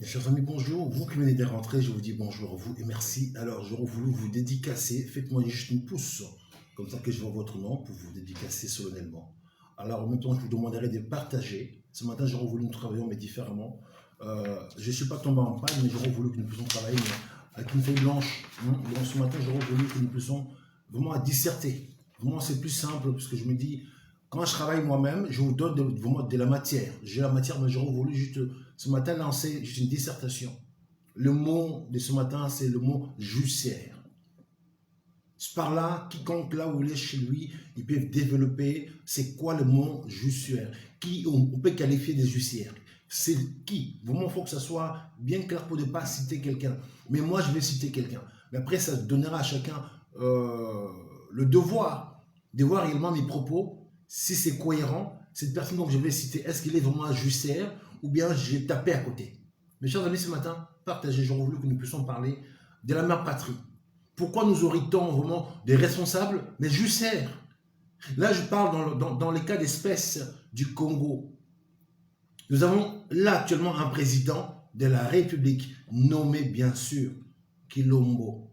Chers amis, bonjour. Vous qui venez de rentrer, je vous dis bonjour à vous et merci. Alors, j'aurais voulu vous dédicacer. Faites-moi juste une pouce, comme ça que je vois votre nom pour vous dédicacer solennellement. Alors, en même temps, je vous demanderai de partager. Ce matin, j'aurais voulu nous travailler, mais différemment. Je ne suis pas tombé en panne, mais j'aurais voulu que nous puissions travailler avec une feuille blanche. Donc, ce matin, j'aurais voulu que nous puissions vraiment disserter. Vraiment, c'est plus simple parce que je me dis, quand je travaille moi-même, je vous donne vraiment de la matière. J'ai la matière, mais j'aurais voulu juste ce matin lancer juste une dissertation. Le mot de ce matin, c'est le mot judiciaire. Par là, quiconque là où il est chez lui, ils peuvent développer c'est quoi le mot judiciaire. Qui on peut qualifier des judiciaires. C'est qui. Vraiment, il faut que ça soit bien clair pour ne pas citer quelqu'un. Mais moi, je vais citer quelqu'un. Mais après, ça donnera à chacun le devoir de voir réellement mes propos, si c'est cohérent. Cette personne que je vais citer, est-ce qu'il est vraiment un judiciaire ou bien j'ai tapé à côté. Mes chers amis, ce matin, partagez, j'aurais voulu que nous puissions parler de la mère patrie. Pourquoi nous aurait-on vraiment des responsables, mais judiciaires? Là, je parle dans les cas d'espèce du Congo. Nous avons là actuellement un président de la République, nommé bien sûr Kilombo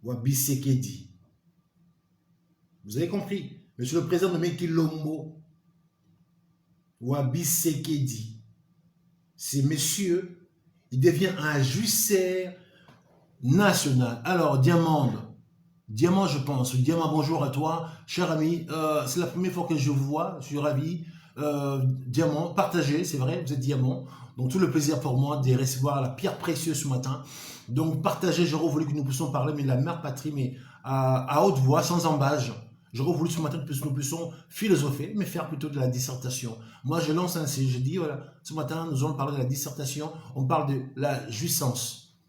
Wabisekedi. Vous avez compris? Monsieur le président nommé Kilombo Wabisekedi. C'est monsieur, il devient un judiciaire national. Alors, Diamant, je pense. Diamant, bonjour à toi, cher ami. C'est la première fois que je vous vois, je suis ravi. Diamant, partagez, c'est vrai, vous êtes Diamant. Donc, tout le plaisir pour moi de recevoir la pierre précieuse ce matin. Donc, partagez, j'aurais voulu que nous puissions parler, mais de la mère patrie, mais à haute voix, sans embâge. J'aurais voulu ce matin que nous puissions philosopher, mais faire plutôt de la dissertation. Moi, je lance ainsi, je dis, voilà, ce matin, nous allons parler de la dissertation, on parle de la jouissance.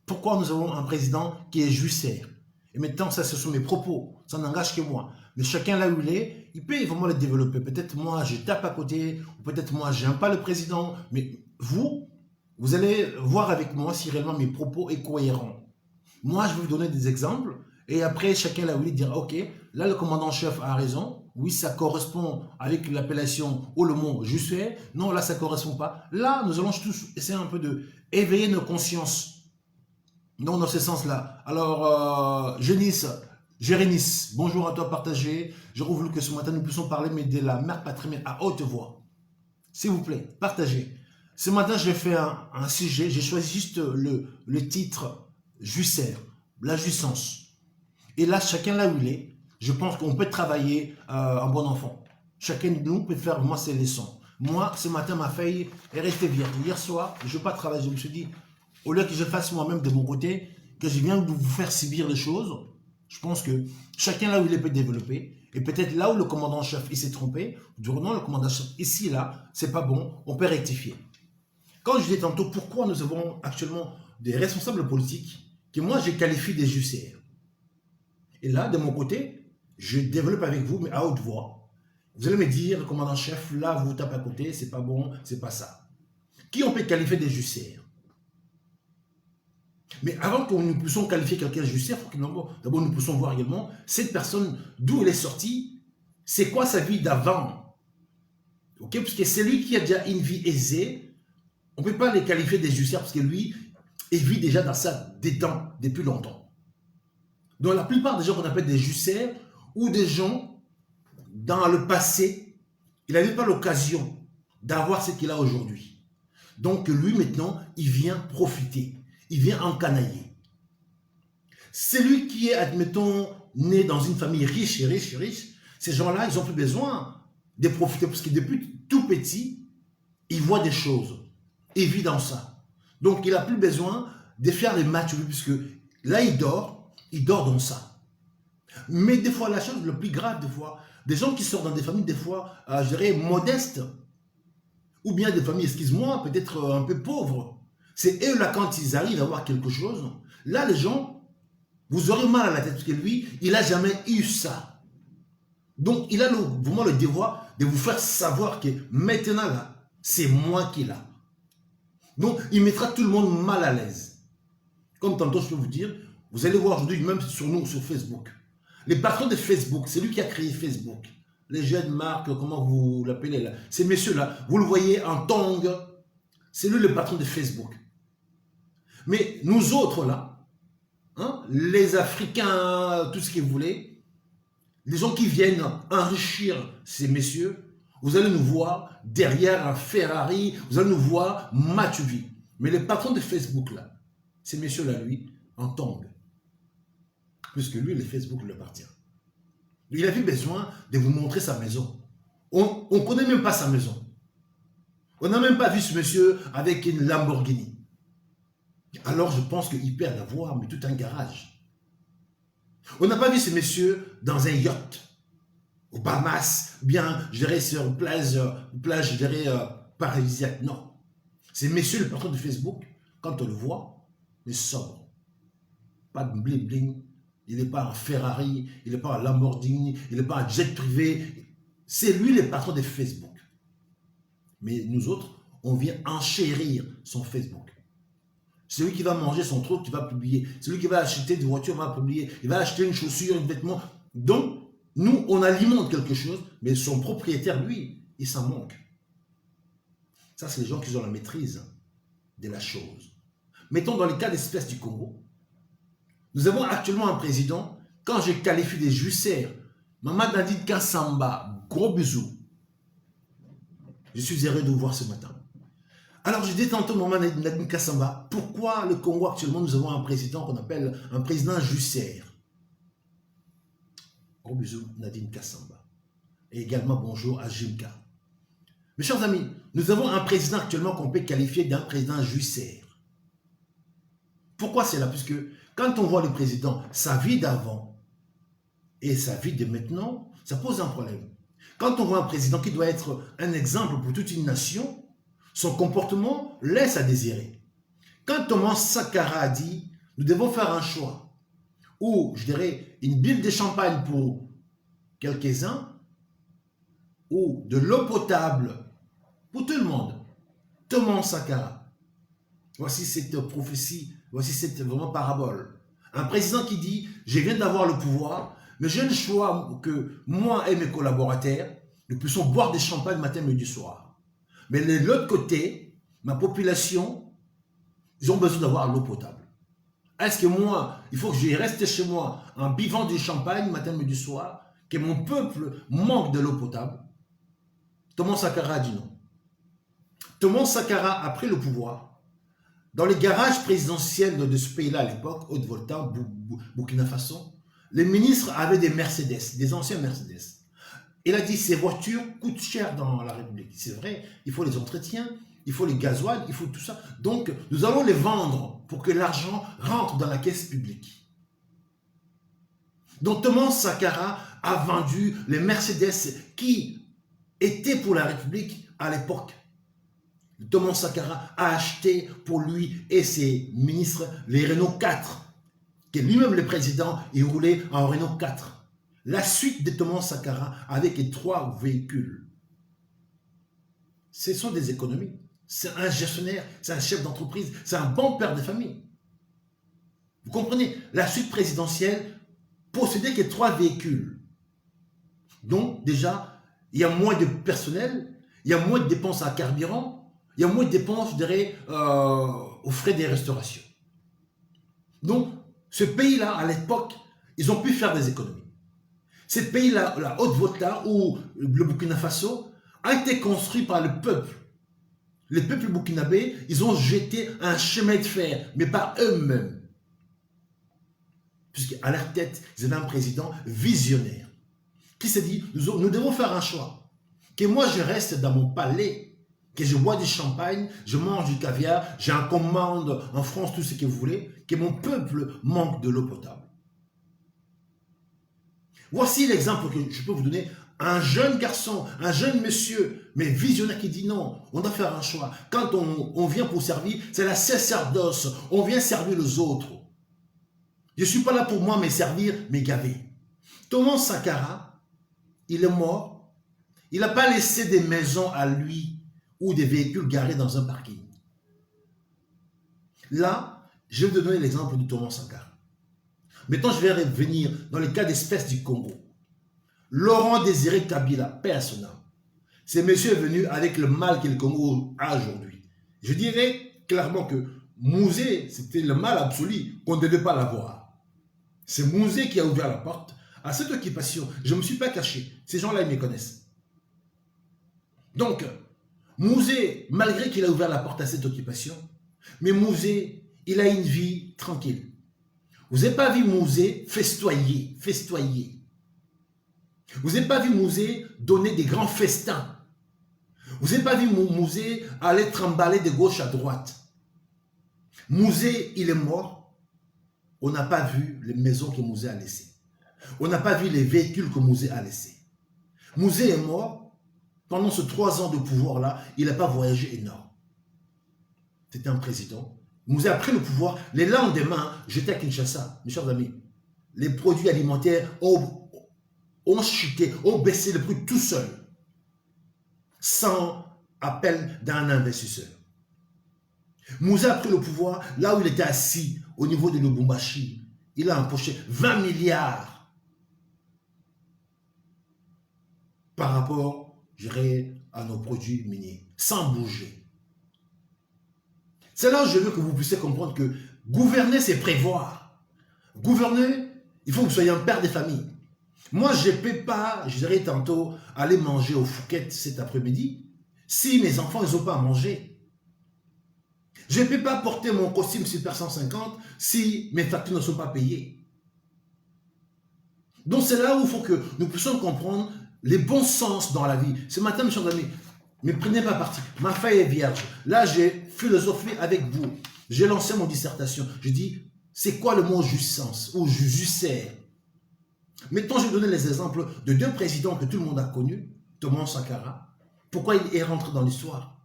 Pourquoi nous avons un président qui est judiciaire? Et maintenant, ça, ce sont mes propos, ça n'engage que moi. Mais chacun là où il est, il peut vraiment le développer. Peut-être moi, je tape à côté, ou peut-être moi, j'aime pas le président, mais vous allez voir avec moi si réellement mes propos sont cohérents. Moi, je vais vous donner des exemples, et après, chacun là où il est dira, ok, là, le commandant-chef a raison, oui, ça correspond avec l'appellation ou le mot judiciaire, non, là, ça ne correspond pas. Là, nous allons tous essayer un peu de éveiller nos consciences. Non, dans ce sens-là. Alors, Jérénis, bonjour à toi, partagez. J'aurais voulu que ce matin, nous puissions parler, mais de la mère patrie, mais à haute voix. S'il vous plaît, partagez. Ce matin, j'ai fait un sujet, j'ai choisi juste le titre judiciaire, la jouissance. Et là, chacun là où il est, je pense qu'on peut travailler en bon enfant. Chacun de nous peut faire moi ses leçons. Moi, ce matin, ma feuille est restée vierge. Hier soir, je ne veux pas travailler. Je me suis dit, au lieu que je fasse moi-même de mon côté, que je viens de vous faire subir les choses, je pense que chacun là où il est peut développer. Et peut-être là où le commandant-chef il s'est trompé, non, le commandant-chef ici, là, c'est pas bon, on peut rectifier. Quand je disais tantôt pourquoi nous avons actuellement des responsables politiques que moi je qualifie des judiciaires. Et là, de mon côté, je développe avec vous, mais à haute voix. Vous allez me dire, le commandant-chef, là, vous tapez à côté, c'est pas bon, c'est pas ça. Qui on peut qualifier des judiciaires? Mais avant que nous puissions qualifier quelqu'un de judiciaire, il faut que d'abord nous puissions voir également cette personne, d'où elle est sortie, c'est quoi sa vie d'avant. Ok? Parce que c'est lui qui a déjà une vie aisée, on ne peut pas les qualifier des judiciaires parce que lui, il vit déjà dans ça depuis longtemps. Donc la plupart des gens qu'on appelle des judiciaires ou des gens dans le passé, il n'avait pas l'occasion d'avoir ce qu'il a aujourd'hui. Donc lui maintenant, il vient profiter, il vient encanailler. Celui qui est, admettons, né dans une famille riche, ces gens-là, ils n'ont plus besoin de profiter parce que depuis tout petit, ils voient des choses, ils vivent dans ça. Donc il n'a plus besoin de faire les matchs puisque là il dort dans ça. Mais des fois, la chose le plus grave, des fois, des gens qui sortent dans des familles, des fois, je dirais, modestes, ou bien des familles, excuse-moi, peut-être un peu pauvres, c'est eux là, quand ils arrivent à avoir quelque chose, là, les gens, vous aurez mal à la tête, parce que lui, il n'a jamais eu ça. Donc, il a vraiment le devoir de vous faire savoir que maintenant, là, c'est moi qui l'ai. Donc, il mettra tout le monde mal à l'aise. Comme tantôt, je peux vous dire, vous allez voir aujourd'hui, même sur nous, sur Facebook. Les patrons de Facebook, c'est lui qui a créé Facebook. Les jeunes marques, comment vous l'appelez là. Ces messieurs-là, vous le voyez en tongs. C'est lui le patron de Facebook. Mais nous autres là, hein, les Africains, tout ce que vous voulez, les gens qui viennent enrichir ces messieurs, vous allez nous voir derrière un Ferrari, vous allez nous voir Matuvi. Mais les patrons de Facebook là, ces messieurs-là, lui, en tombent. Puisque lui, le Facebook lui appartient. Il avait besoin de vous montrer sa maison. On ne connaît même pas sa maison. On n'a même pas vu ce monsieur avec une Lamborghini. Alors je pense qu'il perd d'avoir, mais tout un garage. On n'a pas vu ce monsieur dans un yacht, aux Bahamas, bien, je dirais sur une plage je dirais, paradisiaque. Non. C'est monsieur le patron de Facebook, quand on le voit, il est sobre. Pas de bling bling. Il n'est pas en Ferrari, il n'est pas en Lamborghini, il n'est pas en jet privé. C'est lui le patron de Facebook. Mais nous autres, on vient enchérir son Facebook. Celui qui va manger son truc, qui va publier. Celui qui va acheter des voitures, va publier. Il va acheter une chaussure, un vêtement. Donc, nous, on alimente quelque chose, mais son propriétaire, lui, il s'en manque. Ça, c'est les gens qui ont la maîtrise de la chose. Mettons dans le cas d'espèce du Congo, nous avons actuellement un président, quand je qualifie des juicères, Maman Nadine Kassamba, gros bisous. Je suis heureux de vous voir ce matin. Alors je dis tantôt Maman Nadine Kassamba, pourquoi le Congo actuellement nous avons un président qu'on appelle un président juicère? Gros bisous Nadine Kassamba. Et également bonjour à Jimka. Mes chers amis, nous avons un président actuellement qu'on peut qualifier d'un président juicère. Pourquoi c'est là? Puisque quand on voit le président, sa vie d'avant et sa vie de maintenant, ça pose un problème. Quand on voit un président qui doit être un exemple pour toute une nation, son comportement laisse à désirer. Quand Thomas Sankara a dit, nous devons faire un choix, ou je dirais une bille de champagne pour quelques-uns, ou de l'eau potable pour tout le monde, Thomas Sankara. Voici cette prophétie, voici cette vraiment parabole. Un président qui dit, je viens d'avoir le pouvoir, mais j'ai le choix que moi et mes collaborateurs, nous puissions boire des champagnes matin, midi, soir. Mais de l'autre côté, ma population, ils ont besoin d'avoir l'eau potable. Est-ce que moi, il faut que je reste chez moi en buvant du champagne matin, midi, soir, que mon peuple manque de l'eau potable? Thomas Sankara a dit non. Thomas Sankara a pris le pouvoir. Dans les garages présidentiels de ce pays-là à l'époque, Haute-Volta, Burkina Faso, les ministres avaient des Mercedes, des anciens Mercedes. Il a dit, ces voitures coûtent cher dans la République. C'est vrai, il faut les entretiens, il faut les gasoils, il faut tout ça. Donc, nous allons les vendre pour que l'argent rentre dans la caisse publique. Donc, Thomas Sankara a vendu les Mercedes qui étaient pour la République à l'époque. Thomas Sankara a acheté pour lui et ses ministres les Renault 4, que lui-même le président, il roulait en Renault 4. La suite de Thomas Sankara avec les 3 véhicules. Ce sont des économies. C'est un gestionnaire, c'est un chef d'entreprise, c'est un bon père de famille. Vous comprenez? La suite présidentielle possédait que 3 véhicules. Donc déjà, il y a moins de personnel, il y a moins de dépenses à carburant, il y a moins de dépenses, je dirais, aux frais des restaurations. Donc, ce pays-là, à l'époque, ils ont pu faire des économies. Ce pays-là, la Haute-Volta ou le Burkina Faso, a été construit par le peuple. Les peuples burkinabés, ils ont jeté un chemin de fer, mais pas eux-mêmes. Puisqu'à leur tête, ils avaient un président visionnaire qui s'est dit, nous devons faire un choix. Que moi, je reste dans mon palais, que je bois du champagne, je mange du caviar, j'ai un commande en France, tout ce que vous voulez, que mon peuple manque de l'eau potable. Voici l'exemple que je peux vous donner. Un jeune garçon, un jeune monsieur, mais visionnaire qui dit non, on doit faire un choix. Quand on vient pour servir, c'est la sacerdoce, on vient servir les autres. Je ne suis pas là pour moi, mais servir, mais gaver. Thomas Sankara, il est mort, il n'a pas laissé des maisons à lui, ou des véhicules garés dans un parking. Là, je vais vous donner l'exemple de Thomas Sankara. Maintenant, je vais revenir dans le cas d'espèce du Congo. Laurent Désiré Kabila, paix à son âme. Ce monsieur est venu avec le mal que le Congo a aujourd'hui. Je dirais clairement que Mouzé, c'était le mal absolu qu'on ne devait pas l'avoir. C'est Mouzé qui a ouvert la porte à cette occupation. Je ne me suis pas caché. Ces gens-là, ils me connaissent. Donc, Mouzé, malgré qu'il a ouvert la porte à cette occupation, mais Mouzé, il a une vie tranquille. Vous n'avez pas vu Mouzé festoyer, festoyer. Vous n'avez pas vu Mouzé donner des grands festins. Vous n'avez pas vu Mouzé aller trimballer de gauche à droite. Mouzé, il est mort. On n'a pas vu les maisons que Mouzé a laissées. On n'a pas vu les véhicules que Mouzé a laissés. Mouzé est mort. Pendant ces 3 ans de pouvoir-là, il n'a pas voyagé énorme. C'était un président. Mouzé a pris le pouvoir. Les lendemains, j'étais à Kinshasa, mes chers amis. Les produits alimentaires ont chuté, ont baissé le prix tout seul, sans appel d'un investisseur. Mouzé a pris le pouvoir là où il était assis, au niveau de Lubumbashi. Il a empoché 20 milliards par rapport, je dirais, à nos produits miniers, sans bouger. C'est là où je veux que vous puissiez comprendre que gouverner, c'est prévoir. Gouverner, il faut que vous soyez un père de famille. Moi, je ne peux pas, je dirais tantôt, aller manger au Fouquet cet après-midi si mes enfants n'ont pas à manger. Je ne peux pas porter mon costume Super 150 si mes factures ne sont pas payées. Donc c'est là où il faut que nous puissions comprendre les bons sens dans la vie. Ce matin, mes chers amis, ne prenez pas parti. Ma feuille est vierge. Là, j'ai philosophé avec vous. J'ai lancé mon dissertation. Je dis, c'est quoi le mot jouissance ou jussaire? Mettons, je vais donner les exemples de 2 présidents que tout le monde a connus. Thomas Sankara. Pourquoi il est rentré dans l'histoire?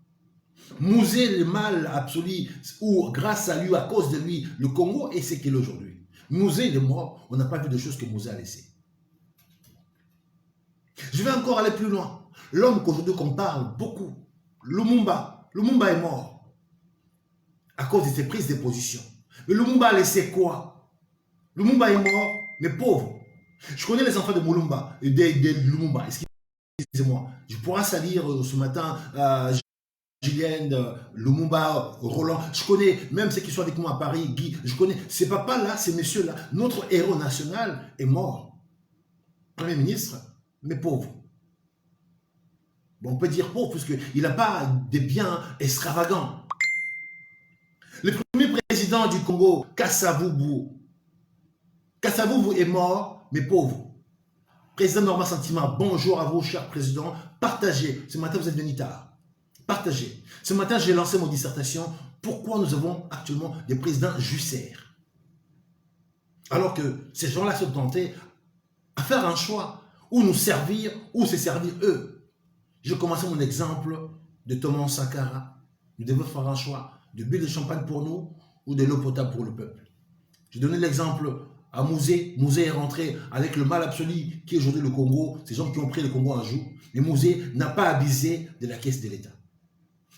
Mouzé, le mal absolu, ou grâce à lui, à cause de lui, le Congo est ce qu'il est aujourd'hui. Mouzé, il est mort. On n'a pas vu de choses que Mouzé a laissées. Je vais encore aller plus loin. L'homme qu'aujourd'hui qu'on parle beaucoup, Lumumba. Lumumba est mort à cause de ses prises de position. Mais Lumumba a laissé quoi? Lumumba est mort, mais pauvre. Je connais les enfants de Mulumba, de Lumumba. Excusez-moi. Je pourrais salir ce matin Julien, Lumumba, Roland. Je connais même ceux qui sont avec moi à Paris, Guy. Je connais ces papas-là, ces messieurs-là. Notre héros national est mort. Premier ministre, mais pauvre. Bon, on peut dire pauvre puisqu'il n'a pas de biens extravagants. Le premier président du Congo, Kasavubu. Kasavubu est mort, mais pauvre. Président Normand Sentiment, bonjour à vous, cher président. Partagez. Ce matin, vous êtes venu tard. Partagez. Ce matin, j'ai lancé mon dissertation. Pourquoi nous avons actuellement des présidents jussaires? Alors que ces gens-là sont tentés à faire un choix. Ou nous servir, ou se servir eux. Je commençais mon exemple de Thomas Sankara. Nous devons faire un choix de bulle de champagne pour nous ou de l'eau potable pour le peuple. J'ai donné l'exemple à Mouzé. Mouzé est rentré avec le mal absolu qui est aujourd'hui le Congo. Ces gens qui ont pris le Congo en joue. Mais Mouzé n'a pas abusé de la caisse de l'État.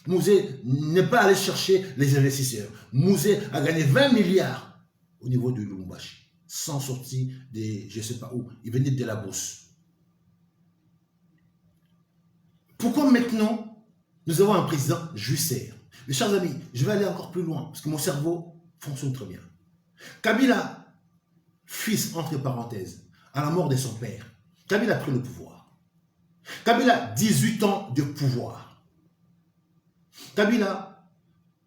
Mouzé n'est pas allé chercher les investisseurs. Mouzé a gagné 20 milliards au niveau de Lubumbashi, sans sortir de je ne sais pas où. Il venait de la bourse. Pourquoi maintenant nous avons un président jussaire? Mes chers amis, je vais aller encore plus loin parce que mon cerveau fonctionne très bien. Kabila, fils entre parenthèses, à la mort de son père, Kabila a pris le pouvoir. Kabila, 18 ans de pouvoir. Kabila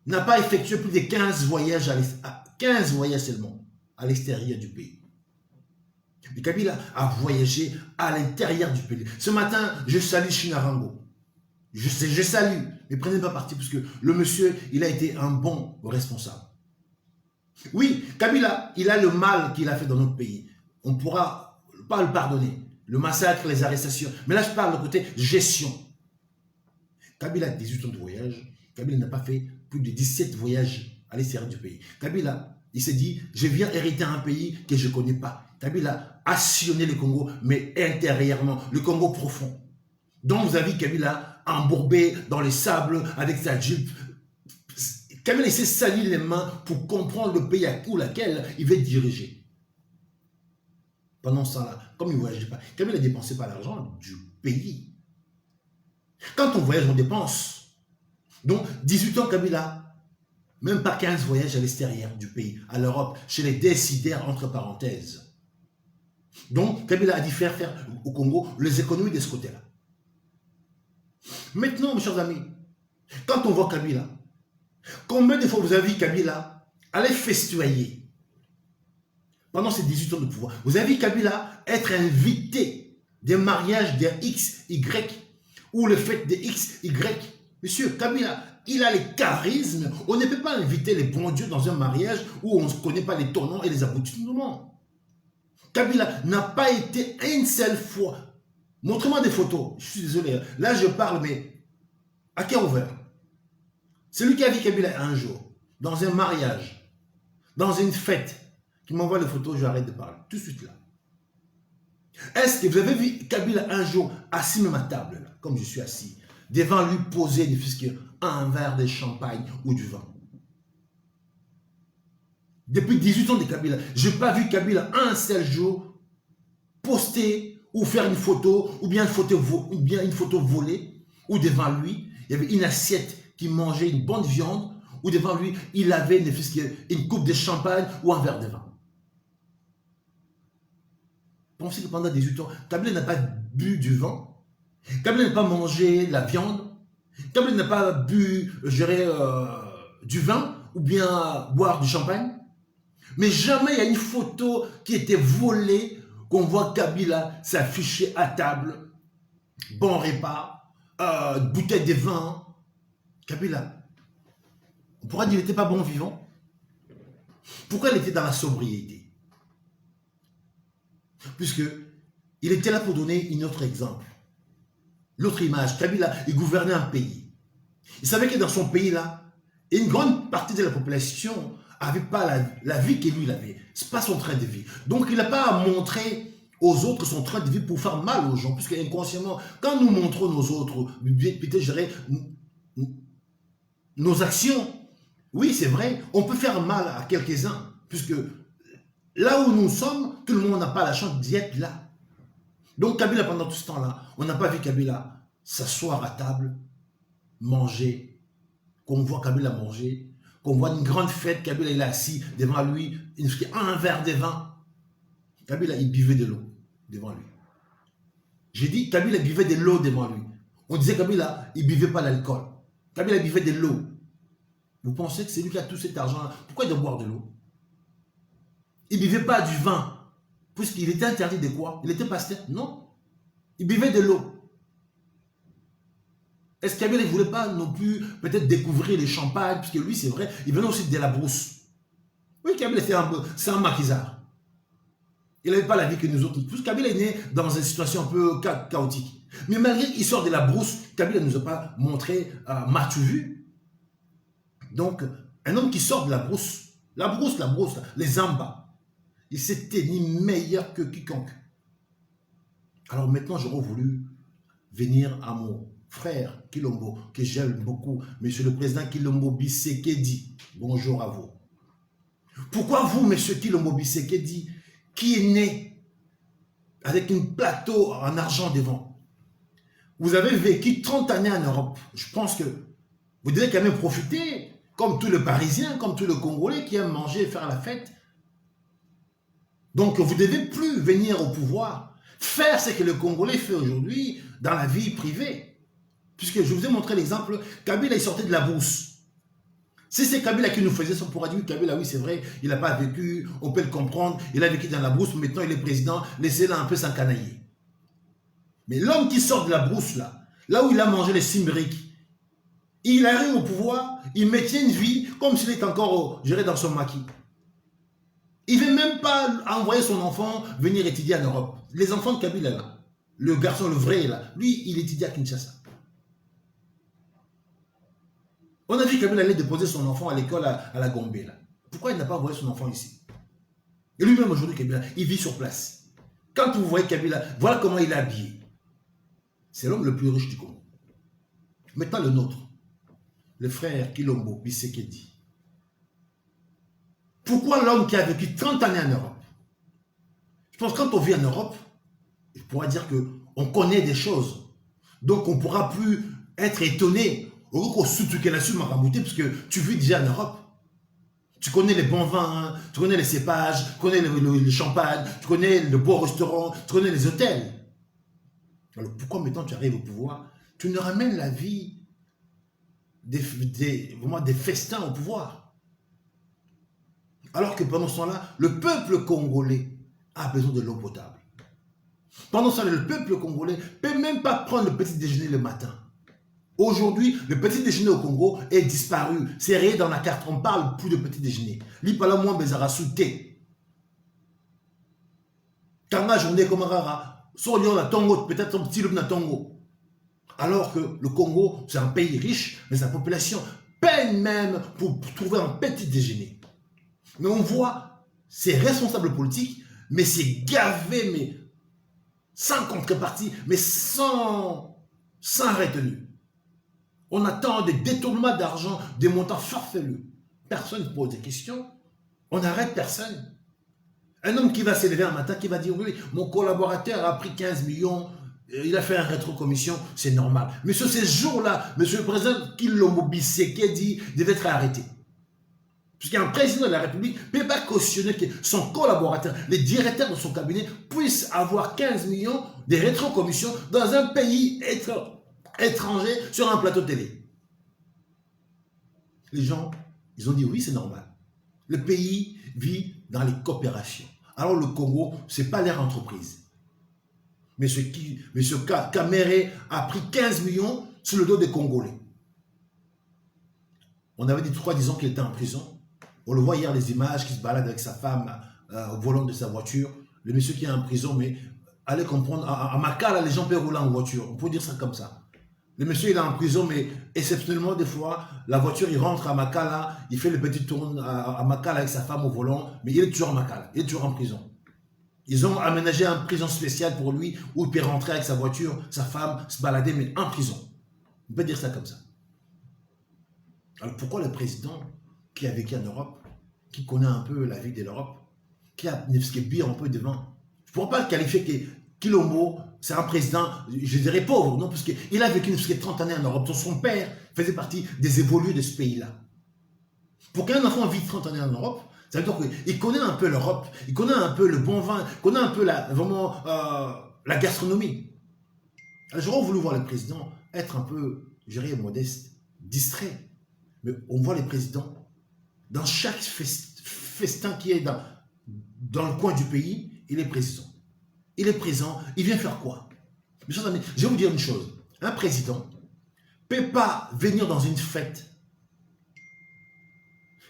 n'a pas effectué plus de 15 voyages, 15 voyages seulement à l'extérieur du pays. Mais Kabila a voyagé à l'intérieur du pays. Ce matin, je salue Chinarango. Je salue, mais prenez pas parti parce que le monsieur, il a été un bon responsable. Oui, Kabila, il a le mal qu'il a fait dans notre pays. On ne pourra pas le pardonner. Le massacre, les arrestations. Mais là, je parle de côté gestion. Kabila a 18 ans de voyage. Kabila n'a pas fait plus de 17 voyages à l'extérieur du pays. Kabila, il s'est dit, je viens hériter un pays que je ne connais pas. Kabila a sillonné le Congo, mais intérieurement, le Congo profond. Donc vous avez Kabila embourbé dans les sables avec sa jupe. Kabila s'est sali les mains pour comprendre le pays où laquelle il veut diriger. Pendant ce temps-là, comme il ne voyageait pas, Kabila ne dépensait pas l'argent du pays. Quand on voyage, on dépense. Donc 18 ans Kabila, Même pas 15 voyages à l'extérieur du pays, à l'Europe, chez les décideurs, entre parenthèses. Donc, Kabila a dû faire au Congo les économies de ce côté-là. Maintenant, mes chers amis, quand on voit Kabila, combien de fois vous avez vu Kabila aller festoyer pendant ces 18 ans de pouvoir? Vous avez vu Kabila être invité des mariages des X, Y, ou le fait des X, Y. Monsieur Kabila, il a les charismes. On ne peut pas inviter les bons dieux dans un mariage où on ne connaît pas les tournants et les aboutissements. Kabila n'a pas été une seule fois. Montrez-moi des photos. Je suis désolé. Là, je parle, mais à cœur ouvert. C'est lui qui a vu Kabila un jour, dans un mariage, dans une fête, qui m'envoie les photos, je arrête de parler. Tout de suite là. Est-ce que vous avez vu Kabila un jour assis même à table, là, comme je suis assis, devant lui poser ne fût-ce qu'un verre de champagne ou du vin? Depuis 18 ans de Kabila, je n'ai pas vu Kabila un seul jour poster ou faire une photo, ou bien une photo volée, ou devant lui, il y avait une assiette qui mangeait une bonne viande, ou devant lui, il avait ne fût-ce qu'une coupe de champagne ou un verre de vin. Pensez que pendant 18 ans, Kabila n'a pas bu du vin, Kabila n'a pas mangé de la viande, Kabila n'a pas bu, je dirais, du vin, ou bien boire du champagne. Mais jamais il y a une photo qui était volée, qu'on voit Kabila s'afficher à table, bon repas, bouteille de vin. Kabila, on pourra dire qu'il n'était pas bon vivant. Pourquoi il était dans la sobriété? Puisque il était là pour donner un autre exemple. L'autre image, Kabila, il gouvernait un pays. Il savait que dans son pays-là, une grande partie de la population n'avait pas la vie que lui il avait. Ce n'est pas son train de vie. Donc il n'a pas à montrer aux autres son train de vie pour faire mal aux gens. Puisque inconsciemment, quand nous montrons nos autres, peut-être je dirais, nos actions, oui c'est vrai, on peut faire mal à quelques-uns. Puisque là où nous sommes, tout le monde n'a pas la chance d'y être là. Donc Kabila, pendant tout ce temps-là, on n'a pas vu Kabila s'asseoir à table, manger, qu'on voit Kabila manger, qu'on voit une grande fête, Kabila il est assis devant lui, un verre de vin. Kabila il buvait de l'eau devant lui. J'ai dit Kabila buvait de l'eau devant lui. On disait Kabila il ne buvait pas l'alcool. Kabila buvait de l'eau. Vous pensez que c'est lui qui a tout cet argent-là? Pourquoi il doit boire de l'eau? Il ne buvait pas du vin. Puisqu'il était interdit de quoi? Il était pasteur? Non. Il buvait de l'eau. Est-ce que Kabila ne voulait pas non plus peut-être découvrir les champagnes? Puisque lui, c'est vrai, il venait aussi de la brousse. Oui, Kabila, c'est un maquisard. Il n'avait pas la vie que nous autres. Puisque Kabila est né dans une situation un peu chaotique. Mais malgré qu'il sort de la brousse, Kabila ne nous a pas montré, m'as-tu vu? Donc, un homme qui sort de la brousse, les ambas, il s'est tenu meilleur que quiconque. Alors maintenant, j'aurais voulu venir à mon frère Kilombo, que j'aime beaucoup, Monsieur le Président Kilombo Bisekedi. Bonjour à vous. Pourquoi vous, Monsieur Kilombo Bisekedi, qui est né avec un plateau en argent devant, vous avez vécu 30 années en Europe, je pense que vous devez quand même profiter, comme tous les Parisiens, comme tous les Congolais qui aiment manger et faire la fête. Donc, vous ne devez plus venir au pouvoir, faire ce que le Congolais fait aujourd'hui dans la vie privée. Puisque je vous ai montré l'exemple, Kabila, il sortait de la bourse. Si c'est Kabila qui nous faisait ça, on pourra dire, Kabila, oui, c'est vrai, il n'a pas vécu, on peut le comprendre, il a vécu dans la bourse, maintenant il est président, laissez-le un peu s'encanailler. Mais l'homme qui sort de la bourse, là où il a mangé les simbriques, il arrive au pouvoir, il maintient une vie comme s'il était encore géré dans son maquis. Il ne veut même pas envoyer son enfant venir étudier en Europe. Les enfants de Kabila, là, le garçon, le vrai, là, lui, il étudie à Kinshasa. On a vu Kabila aller déposer son enfant à l'école à la Gombe, là. Pourquoi il n'a pas envoyé son enfant ici? Et lui-même, aujourd'hui, Kabila, il vit sur place. Quand vous voyez Kabila, voilà comment il est habillé. C'est l'homme le plus riche du Congo. Maintenant, le nôtre, le frère Kilombo Bisekedi. Pourquoi l'homme qui a vécu 30 années en Europe? Je pense que quand on vit en Europe, il pourra dire qu'on connaît des choses. Donc on ne pourra plus être étonné. Au lieu qu'on soutient la suite Marabouté, parce que tu vis déjà en Europe. Tu connais les bons vins, tu connais les cépages, tu connais le champagne, tu connais le beau restaurant, tu connais les hôtels. Alors pourquoi maintenant tu arrives au pouvoir, tu ne ramènes la vie vraiment des festins au pouvoir? Alors que pendant ce temps-là, le peuple congolais a besoin de l'eau potable. Pendant ce temps-là, le peuple congolais ne peut même pas prendre le petit déjeuner le matin. Aujourd'hui, le petit déjeuner au Congo est disparu. C'est rayé dans la carte. On ne parle plus de petit déjeuner. L'ipala moins bezara souté. Kanga journée comme rara. Soyon la Tongo, peut-être un petit loup na Tongo. Alors que le Congo, c'est un pays riche, mais sa population peine même pour trouver un petit déjeuner. Mais on voit ces responsables politiques, mais c'est gavé, mais sans contrepartie, mais sans retenue. On attend des détournements d'argent, des montants farfelus. Personne ne pose des questions. On n'arrête personne. Un homme qui va s'élever un matin, qui va dire, oui, mon collaborateur a pris 15 millions, il a fait un rétrocommission, c'est normal. Mais sur ces jours-là, monsieur le président Kilombo Bisekedi devait être arrêté. Puisqu'un président de la République ne peut pas cautionner que son collaborateur, les directeurs de son cabinet, puissent avoir 15 millions de rétrocommissions dans un pays étranger sur un plateau télé. Les gens, ils ont dit oui, c'est normal. Le pays vit dans les coopérations. Alors le Congo, ce n'est pas leur entreprise. Mais ce Kamere a pris 15 millions sur le dos des Congolais. On avait dit 3-10 ans qu'il était en prison. On le voit hier, les images qui se baladent avec sa femme au volant de sa voiture. Le monsieur qui est en prison, mais allez comprendre, à Makala, les gens peuvent rouler en voiture. On peut dire ça comme ça. Le monsieur, il est en prison, mais exceptionnellement, des fois, la voiture, il rentre à Makala, il fait le petit tour à Makala avec sa femme au volant, mais il est toujours à Makala, il est toujours en prison. Ils ont aménagé une prison spéciale pour lui, où il peut rentrer avec sa voiture, sa femme, se balader, mais en prison. On peut dire ça comme ça. Alors pourquoi le président qui a vécu en Europe, qui connaît un peu la vie de l'Europe, qui a bien un peu devant, je ne pourrais pas le qualifier que Kilombo, c'est un président, je dirais pauvre, non, parce qu'il a vécu 30 années en Europe. Son père faisait partie des évolués de ce pays-là. Pour qu'un enfant vive 30 années en Europe, ça veut dire qu'il connaît un peu l'Europe, il connaît un peu le bon vin, il connaît un peu la gastronomie. Alors, j'aurais voulu voir le président être un peu, je dirais, modeste, distrait. Mais on voit les présidents, dans chaque festin qui est dans le coin du pays, il est président. Il est présent, il vient faire quoi? Mes chers amis, je vais vous dire une chose. Un président ne peut pas venir dans une fête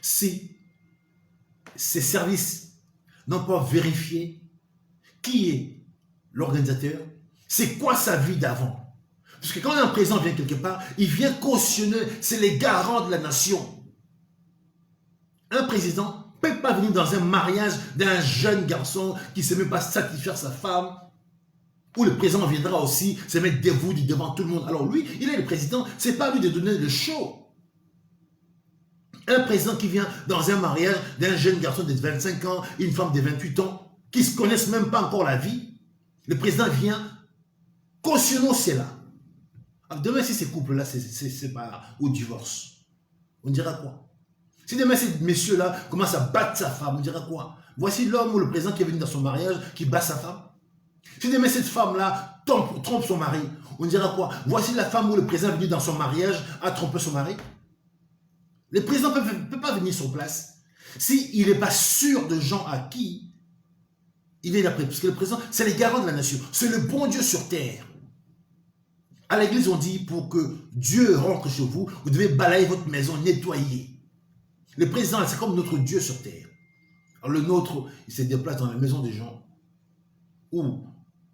si ses services n'ont pas vérifié qui est l'organisateur, c'est quoi sa vie d'avant. Parce que quand un président vient quelque part, il vient cautionner, c'est les garants de la nation. Un président ne peut pas venir dans un mariage d'un jeune garçon qui ne sait même pas satisfaire sa femme, où le président viendra aussi se mettre debout devant tout le monde. Alors lui, il est le président, ce n'est pas lui de donner le show. Un président qui vient dans un mariage d'un jeune garçon de 25 ans, une femme de 28 ans, qui ne se connaissent même pas encore la vie, le président vient cautionner cela. Alors demain, si ces couples-là se séparent ou divorcent, on dira quoi? Si demain, ces messieurs-là commencent à battre sa femme, on dira quoi? Voici l'homme ou le président qui est venu dans son mariage, qui bat sa femme. Si demain, cette femme-là trompe son mari, on dira quoi? Voici la femme ou le président venu dans son mariage a trompé son mari. Le président ne peut pas venir sur place s'il n'est pas sûr de gens à qui il est d'après. Parce que le président, c'est les garants de la nation. C'est le bon Dieu sur terre. À l'église, on dit, pour que Dieu rentre chez vous, vous devez balayer votre maison, nettoyer. Le président, c'est comme notre Dieu sur terre. Alors le nôtre, il se déplace dans la maison des gens où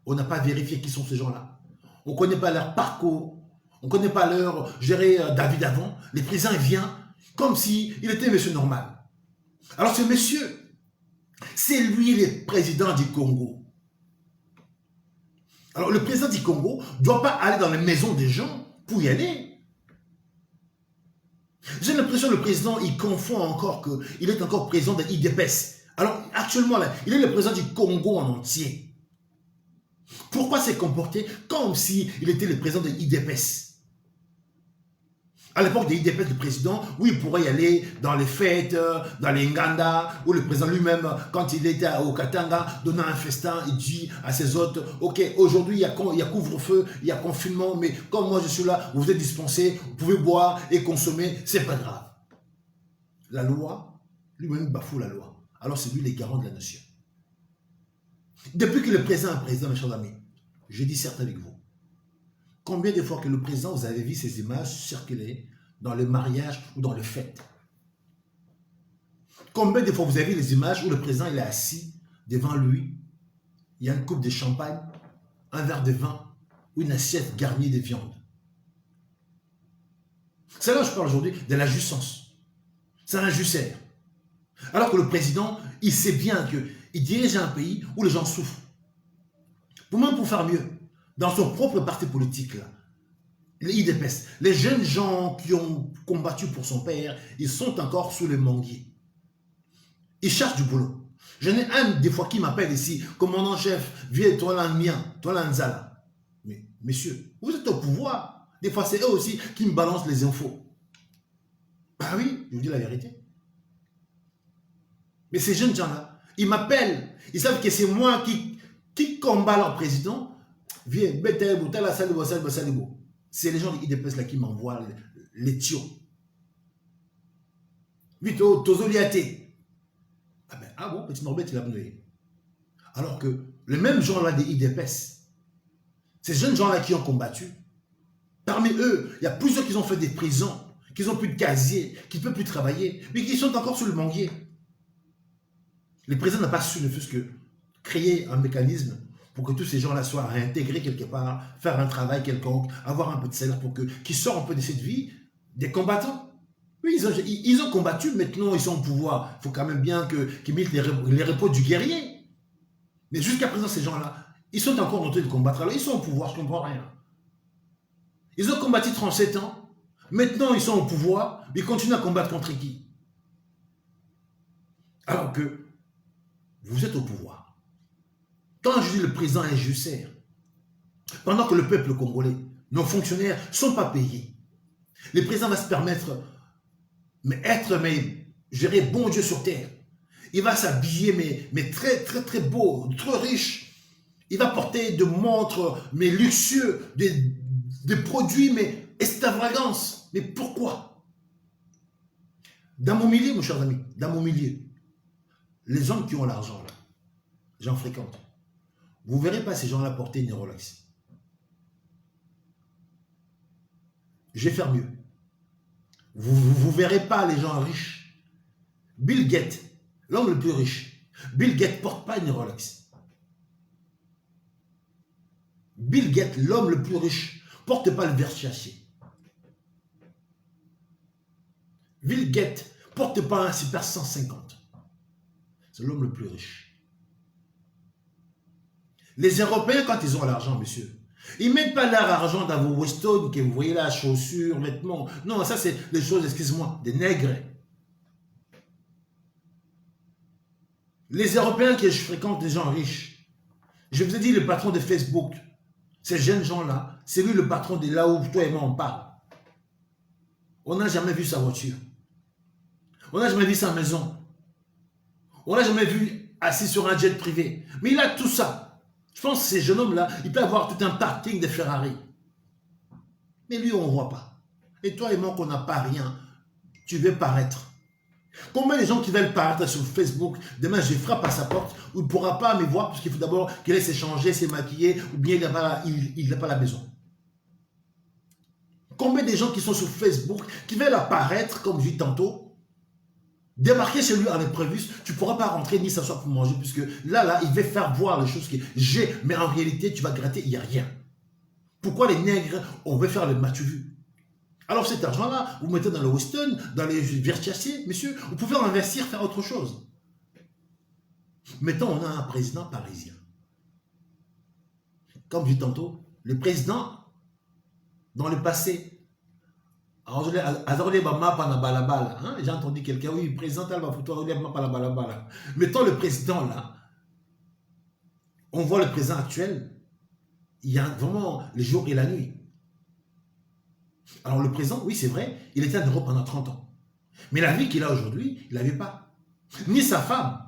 on n'a pas vérifié qui sont ces gens-là. On ne connaît pas leur parcours, on ne connaît pas leur David avant. Le président, il vient comme s'il était monsieur normal. Alors ce monsieur, c'est lui le président du Congo. Alors le président du Congo ne doit pas aller dans les maisons des gens pour y aller. J'ai l'impression que le président, il confond encore qu'il est encore président de l'IDPS. Alors actuellement, là, il est le président du Congo en entier. Pourquoi s'est comporté comme s'il était le président de l'IDPS? À l'époque des IDPS, le président, oui, il pourrait y aller dans les fêtes, dans les Nganda, où le président lui-même, quand il était au Katanga, donnant un festin, il dit à ses hôtes, ok, aujourd'hui il y a couvre-feu, il y a confinement, mais comme moi je suis là, vous êtes dispensés, vous pouvez boire et consommer, c'est pas grave. La loi, lui-même bafoue la loi. Alors c'est lui le garant de la nation. Depuis que le président est président, mes chers amis, je dis certes avec vous, combien de fois que le président, vous avez vu ces images circuler dans le mariage ou dans les fêtes? Combien de fois vous avez vu les images où le président il est assis devant lui, il y a une coupe de champagne, un verre de vin ou une assiette garnie de viande? C'est là que je parle aujourd'hui de la jouissance. C'est un jussaire. Alors que le président, il sait bien qu'il dirige un pays où les gens souffrent. Pour faire mieux, dans son propre parti politique, là, les IDPS, les jeunes gens qui ont combattu pour son père, ils sont encore sous le manguier. Ils cherchent du boulot. J'en ai un des fois qui m'appelle ici, commandant-chef, viens, toi là, mien, toi là, Nzala. Mais, messieurs, vous êtes au pouvoir. Des fois, c'est eux aussi qui me balancent les infos. Bah oui, je vous dis la vérité. Mais ces jeunes gens-là, ils m'appellent. Ils savent que c'est moi qui combat leur président. Viens, c'est les gens de l'IDPS là qui m'envoient les tios. Vito, Tozoliate. Ah bon, petit Norbert, il a venu. Alors que les mêmes gens là des IDPS, ces jeunes gens là qui ont combattu, parmi eux, il y a plusieurs qui ont fait des prisons, qui n'ont plus de casier, qui ne peuvent plus travailler, mais qui sont encore sur le manguier. Le président n'a pas su ne fût-ce que créer un mécanisme pour que tous ces gens-là soient réintégrés quelque part, faire un travail quelconque, avoir un peu de salaire pour qu'ils sortent un peu de cette vie des combattants. Oui, ils ont combattu, maintenant ils sont au pouvoir. Il faut quand même bien qu'ils militent les repos du guerrier. Mais jusqu'à présent, ces gens-là, ils sont encore en train de combattre. Alors ils sont au pouvoir, je ne comprends rien. Ils ont combattu 37 ans, maintenant ils sont au pouvoir, ils continuent à combattre contre qui? Alors que vous êtes au pouvoir. Quand je dis le président est jussaire, pendant que le peuple congolais, nos fonctionnaires ne sont pas payés, le président va se permettre, je dirais, bon Dieu sur terre. Il va s'habiller, mais très, très, très beau, très riche. Il va porter des montres, mais luxueux, des produits, mais extravagance. Mais pourquoi? Dans mon milieu, mes chers amis, dans mon milieu, les hommes qui ont l'argent, là, j'en fréquente. Vous ne verrez pas ces gens-là porter une Rolex. Je vais faire mieux. Vous ne verrez pas les gens riches. Bill Gates, l'homme le plus riche, Bill Gates ne porte pas une Rolex. Bill Gates, l'homme le plus riche, ne porte pas le Versace. Bill Gates ne porte pas un Super 150. C'est l'homme le plus riche. Les Européens, quand ils ont l'argent, monsieur, ils ne mettent pas leur argent dans vos Weston, que vous voyez là, chaussures, vêtements. Non, ça c'est des choses, excuse-moi, des nègres. Les Européens que je fréquente, des gens riches, je vous ai dit le patron de Facebook, ces jeunes gens-là, c'est lui le patron de là où toi et moi on parle. On n'a jamais vu sa voiture. On n'a jamais vu sa maison. On n'a jamais vu assis sur un jet privé. Mais il a tout ça. Je pense que ces jeunes hommes-là, ils peuvent avoir tout un parking de Ferrari. Mais lui, on ne voit pas. Et toi et moi, qu'on n'a pas rien, tu veux paraître. Combien de gens qui veulent paraître sur Facebook, demain je frappe à sa porte, où il ne pourra pas me voir, parce qu'il faut d'abord qu'il laisse s'échanger, se maquiller, ou bien il n'a pas la maison. Combien de gens qui sont sur Facebook, qui veulent apparaître, comme je dis tantôt, démarquer chez lui en imprévu, tu ne pourras pas rentrer ni s'asseoir pour manger, puisque là, il veut faire voir les choses que j'ai, mais en réalité, tu vas gratter, il n'y a rien. Pourquoi les nègres, on veut faire le matu-vu? Alors cet argent-là, vous mettez dans le Weston, dans les Versace, messieurs, vous pouvez en investir, faire autre chose. Mettons, on a un président parisien. Comme je dis tantôt, le président, dans le passé, j'ai entendu quelqu'un, oui, président, mettons le président là, on voit le président actuel, il y a vraiment le jour et la nuit. Alors le président, oui c'est vrai, il était en Europe pendant 30 ans. Mais la vie qu'il a aujourd'hui, il n'avait pas. Ni sa femme.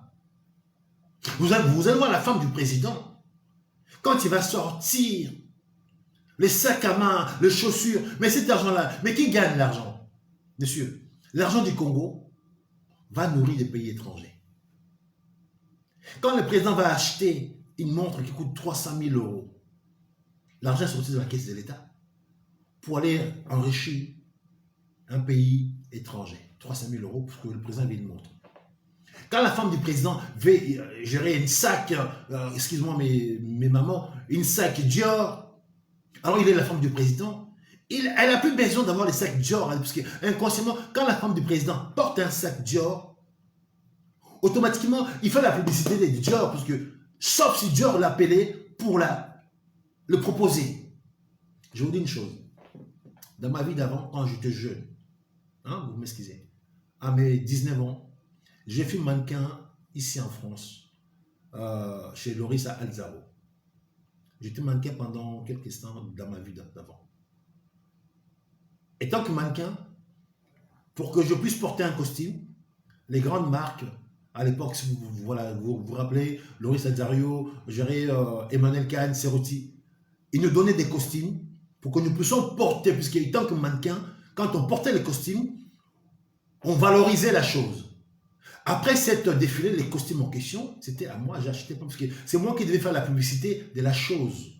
Vous allez voir la femme du président. Quand il va sortir, les sacs à main, les chaussures, mais cet argent-là, mais qui gagne l'argent? Monsieur, l'argent du Congo va nourrir des pays étrangers. Quand le président va acheter une montre qui coûte 300 000 €, l'argent est sorti de la caisse de l'État pour aller enrichir un pays étranger. 300 000 € pour que le président ait une montre. Quand la femme du président veut gérer une sac, excuse-moi mes mamans, une sac Dior, alors il est la femme du président, elle n'a plus besoin d'avoir les sacs Dior, parce que inconsciemment, quand la femme du président porte un sac Dior, automatiquement, il fait la publicité de Dior, parce que, sauf si Dior l'appelait pour le proposer. Je vous dis une chose, dans ma vie d'avant, quand j'étais jeune, hein, vous m'excusez, à mes 19 ans, j'ai fait mannequin ici en France, chez Lorissa Alzaro. J'étais mannequin pendant quelques instants dans ma vie d'avant. Et tant que mannequin, pour que je puisse porter un costume, les grandes marques, à l'époque, si vous vous rappelez, Lorissa Alzaro, Emmanuel Kahn, Cerruti, ils nous donnaient des costumes pour que nous puissions porter, puisque tant que mannequin, quand on portait les costumes, on valorisait la chose. Après cette défilé, les costumes en question, c'était à moi, j'achetais pas, parce que c'est moi qui devais faire la publicité de la chose.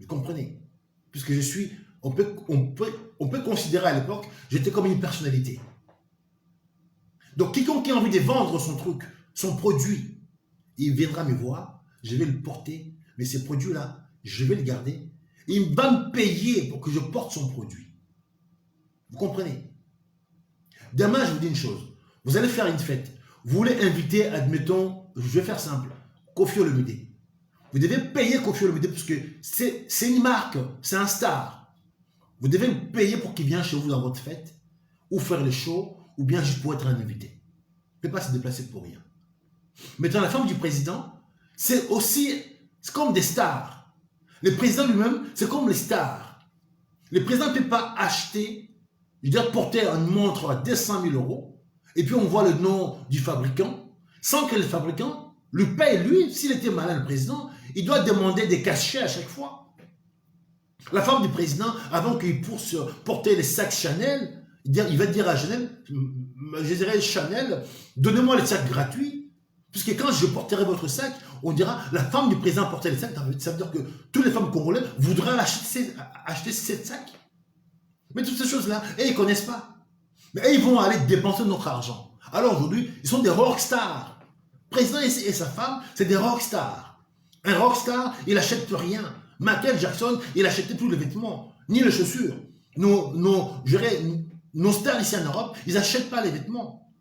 Vous comprenez? Puisque je suis, on peut considérer à l'époque, j'étais comme une personnalité. Donc quiconque a envie de vendre son truc, son produit, il viendra me voir, je vais le porter, mais ces produits-là, je vais le garder, il va me payer pour que je porte son produit. Vous comprenez? Demain, je vous dis une chose. Vous allez faire une fête. Vous voulez inviter, admettons, je vais faire simple, Koffi Olomide. Vous devez payer Koffi Olomide parce que c'est une marque, c'est un star. Vous devez me payer pour qu'il vienne chez vous dans votre fête, ou faire le show, ou bien juste pour être un invité. Il ne peut pas se déplacer pour rien. Mais dans la femme du président, c'est comme des stars. Le président lui-même, c'est comme les stars. Le président ne peut pas acheter, je veux dire, porter une montre à 200 000 €, et puis on voit le nom du fabricant, sans que le fabricant lui paye, lui, s'il était malin, le président, il doit demander des cachets à chaque fois. La femme du président, avant qu'il puisse porter les sacs Chanel, il va dire à Chanel, je dirais Chanel, donnez-moi les sacs gratuits, puisque quand je porterai votre sac, on dira, la femme du président portait les sacs, ça veut dire que toutes les femmes congolaises voudraient acheter ces sacs. Mais toutes ces choses-là, ils ne connaissent pas. Mais ils vont aller dépenser notre argent. Alors aujourd'hui, ils sont des rockstars. Le président et sa femme, c'est des rockstars. Un rockstar, il n'achète plus rien. Michael Jackson, il n'achetait plus les vêtements, ni les chaussures. Nos stars ici en Europe, ils n'achètent pas les vêtements.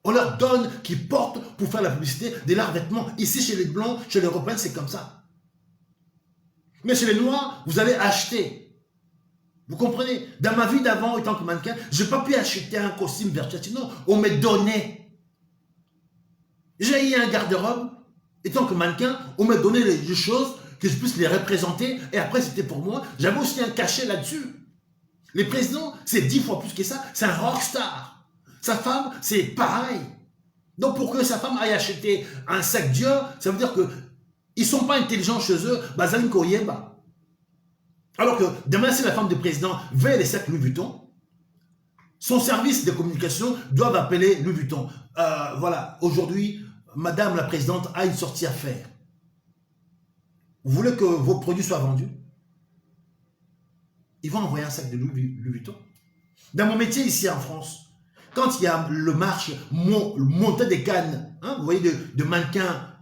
On leur donne qu'ils portent pour faire la publicité de leurs vêtements. Ici, chez les Blancs, chez les Européens, c'est comme ça. Mais chez les Noirs, vous allez acheter. Vous comprenez? Dans ma vie d'avant, étant que mannequin, je n'ai pas pu acheter un costume Versace. Non, on me donnait. J'ai eu un garde-robe. Étant que mannequin, on me donnait les choses que je puisse les représenter. Et après, c'était pour moi. J'avais aussi un cachet là-dessus. Les présidents, c'est 10 fois plus que ça. C'est un rockstar. Sa femme, c'est pareil. Donc, pour que sa femme aille acheter un sac Dior, ça veut dire qu'ils ne sont pas intelligents chez eux. Bazaline Koyeba. Alors que demain, si la femme du président veut les sacs Louis Vuitton, son service de communication doit appeler Louis Vuitton. Voilà, aujourd'hui, Madame la Présidente a une sortie à faire. Vous voulez que vos produits soient vendus? Ils vont envoyer un sac de Louis Vuitton. Dans mon métier ici en France, quand il y a le marché montée des Cannes, hein, vous voyez, de mannequins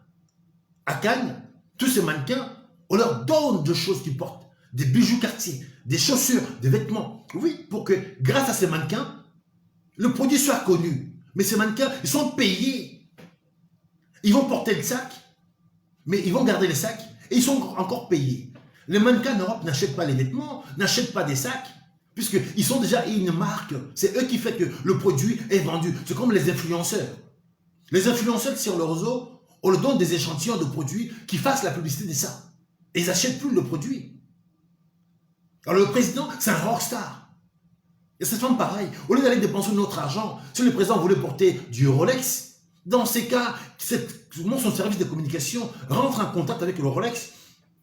à Cannes, tous ces mannequins, on leur donne des choses qu'ils portent. Des bijoux Cartier, des chaussures, des vêtements. Oui, pour que grâce à ces mannequins, le produit soit connu. Mais ces mannequins, ils sont payés. Ils vont porter le sac, mais ils vont garder les sacs et ils sont encore payés. Les mannequins en Europe n'achètent pas les vêtements, n'achètent pas des sacs, puisqu'ils sont déjà une marque. C'est eux qui font que le produit est vendu. C'est comme les influenceurs. Les influenceurs sur le réseau, on leur donne des échantillons de produits qui fassent la publicité de ça. Et ils n'achètent plus le produit. Alors le président, c'est un rockstar. Et cette femme, pareil, au lieu d'aller dépenser notre argent, si le président voulait porter du Rolex, dans ces cas, son service de communication rentre en contact avec le Rolex.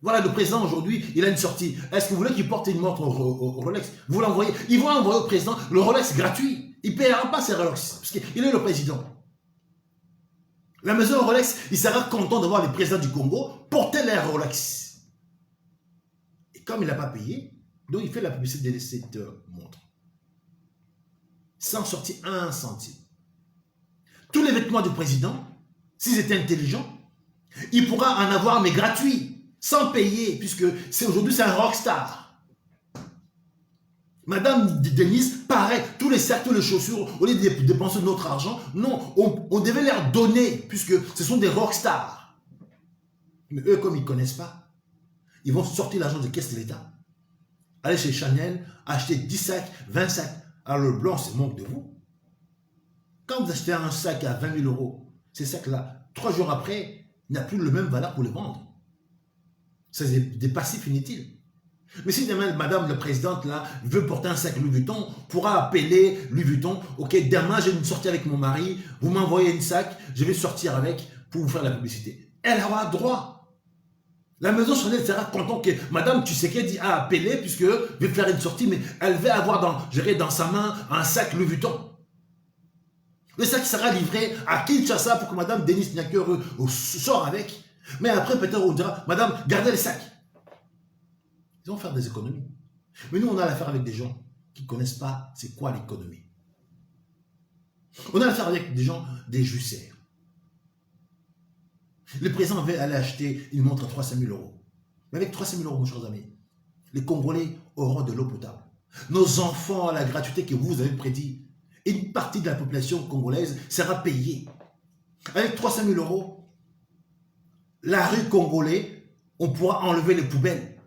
Voilà, le président aujourd'hui, il a une sortie. Est-ce que vous voulez qu'il porte une montre au Rolex? Vous l'envoyez. Ils vont envoyer au président le Rolex gratuit. Il ne paiera pas ses Rolex, parce qu'il est le président. La maison Rolex, il sera content de voir les présidents du Congo porter les Rolex. Et comme il n'a pas payé, donc il fait la publicité de cette montre. Sans sortir un centime. Tous les vêtements du président, s'ils étaient intelligents, il pourra en avoir, mais gratuit, sans payer, puisque aujourd'hui c'est un rockstar. Madame Denise, pareil, tous les sacs, toutes les chaussures, au lieu de dépenser notre argent, non, on devait leur donner, puisque ce sont des rockstars. Mais eux, comme ils ne connaissent pas, ils vont sortir l'argent de caisse de l'État, aller chez Chanel, acheter 10 sacs, 20 sacs. Alors le blanc, c'est manque de vous. Quand vous achetez un sac à 20 000 euros, ces sacs-là, 3 jours après, n'a plus le même valeur pour les vendre. C'est des passifs inutiles. Mais si demain, madame la présidente, là, veut porter un sac Louis Vuitton, pourra appeler Louis Vuitton, ok, demain, j'ai une sortie avec mon mari, vous m'envoyez une sac, je vais sortir avec pour vous faire la publicité. Elle aura droit. La maison Chanel sera contente que madame, tu sais qu'elle dit à appeler, puisque veut faire une sortie, mais elle va avoir dans sa main un sac Louis Vuitton. Le sac sera livré à Kinshasa pour que madame Denise Niaker sort avec. Mais après, peut-être on dira, madame, gardez les sacs. Ils vont faire des économies. Mais nous, on a l'affaire avec des gens qui ne connaissent pas c'est quoi l'économie. On a l'affaire avec des gens, des jussaires. Le président avait allé acheter une montre à 300 000 euros. Mais avec 300 000 euros, mes chers amis, les Congolais auront de l'eau potable. Nos enfants, à la gratuité que vous avez prédit, une partie de la population congolaise sera payée. Avec 300 000 euros, la rue congolaise, on pourra enlever les poubelles.